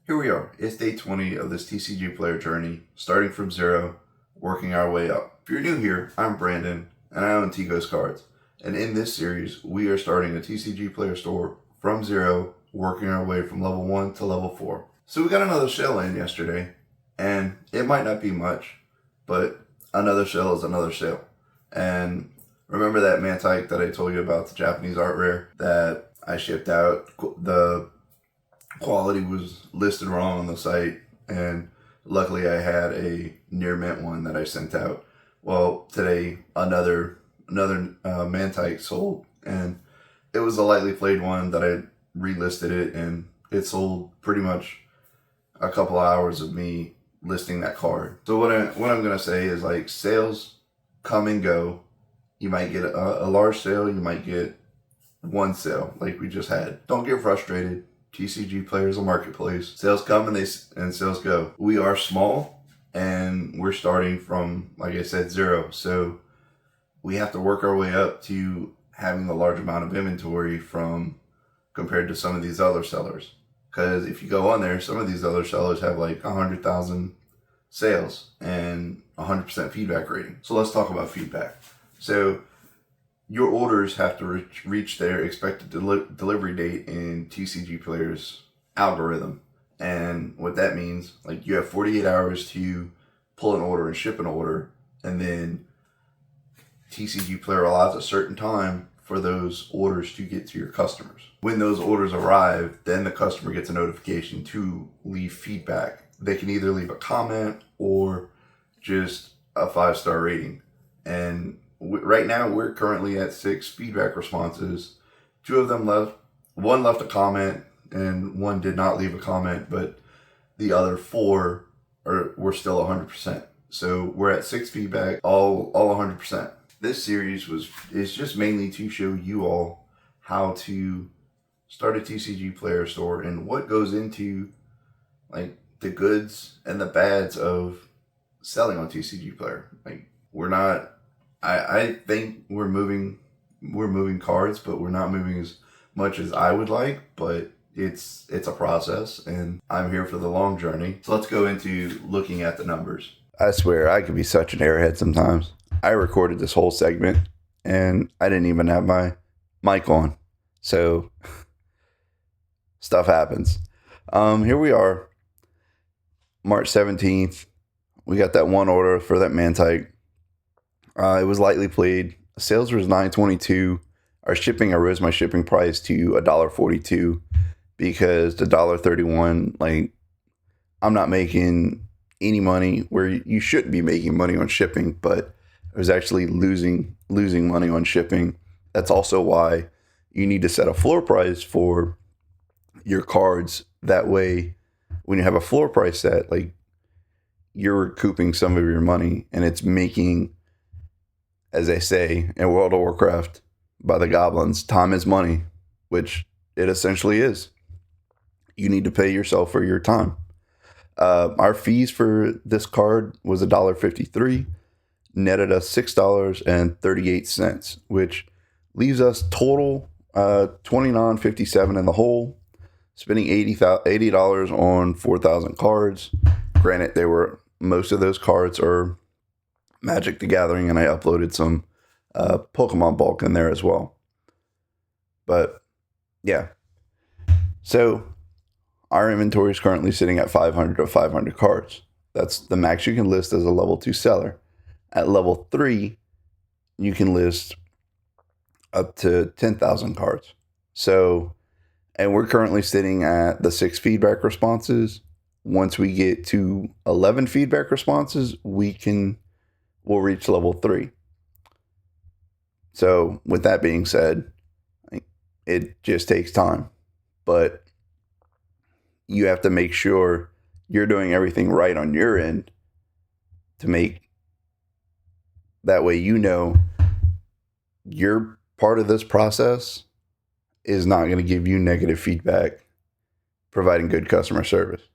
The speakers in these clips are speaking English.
Here we are. It's day 20 of this TCGplayer Journey, starting from zero, working our way up. If you're new here, I'm Brandon, and I own Tigos Cards. And in this series, we are starting a TCGplayer store from zero, working our way from level 1 to level 4. So we got another sale in yesterday, and it might not be much, but another sale is another sale. And remember that Mantike that I told you about, the Japanese art rare that I shipped out? The quality was listed wrong on the site, and luckily I had a near mint one that I sent out. Well, today another Mantike sold, and it was a lightly played one that I relisted it, and it sold pretty much a couple hours of me listing that card. So what I'm gonna say is, like, sales come and go. You might get a large sale, you might get one sale like we just had. Don't get frustrated. TCGplayer is a marketplace. Sales come and sales go. We are small, and we're starting from, like I said, zero. So we have to work our way up to having the large amount of inventory compared to some of these other sellers. Because if you go on there, some of these other sellers have like 100,000 sales and 100% feedback rating. So let's talk about feedback. So your orders have to reach their expected delivery date in TCGplayer's algorithm. And what that means, like, you have 48 hours to pull an order and ship an order, and then TCGplayer allows a certain time for those orders to get to your customers. When those orders arrive, then the customer gets a notification to leave feedback. They can either leave a comment or just a 5-star rating. And right now, we're currently at 6 feedback responses. 2 of them left. 1 left a comment, and 1 did not leave a comment, but the other 4 were still 100%. So we're at 6 feedback, all 100%. This series is just mainly to show you all how to start a TCGplayer store and what goes into, like, the goods and the bads of selling on TCGplayer. Like, we're not. I think we're moving cards, but we're not moving as much as I would like. But it's a process, and I'm here for the long journey. So let's go into looking at the numbers. I swear, I could be such an airhead sometimes. I recorded this whole segment, and I didn't even have my mic on. So stuff happens. Here we are, March 17th. We got that one order for that Mantike. It was lightly played. Sales was $9.22. I raised my shipping price to $1.42 because the $1.31, like, I'm not making any money where you shouldn't be making money on shipping, but I was actually losing money on shipping. That's also why you need to set a floor price for your cards. That way, when you have a floor price set, like, you're recouping some of your money, and it's making, as they say in World of Warcraft by the goblins, time is money, which it essentially is. You need to pay yourself for your time. Our fees for this card was $1.53, netted us $6.38, which leaves us total $29.57 in the hole, spending $80 on 4,000 cards. Granted, most of those cards are Magic the Gathering, and I uploaded some Pokemon bulk in there as well. But yeah, so our inventory is currently sitting at 500 of 500 cards. That's the max you can list as a level 2 seller. At level 3, you can list up to 10,000 cards. So, and we're currently sitting at the 6 feedback responses. Once we get to 11 feedback responses, we'll reach level 3. So with that being said, it just takes time, but you have to make sure you're doing everything right on your end to make that way, your part of this process is not going to give you negative feedback, providing good customer service.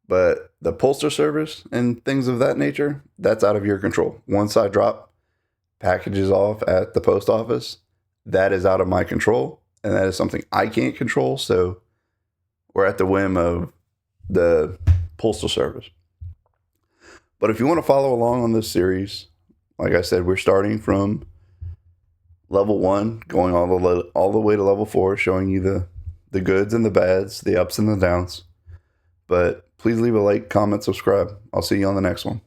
But the postal service and things of that nature, that's out of your control. Once I drop packages off at the post office, that is out of my control, and that is something I can't control. So we're at the whim of the Postal Service. But if you want to follow along on this series, like I said, we're starting from level 1, going all the way to level 4, showing you the goods and the bads, the ups and the downs. But please leave a like, comment, subscribe. I'll see you on the next one.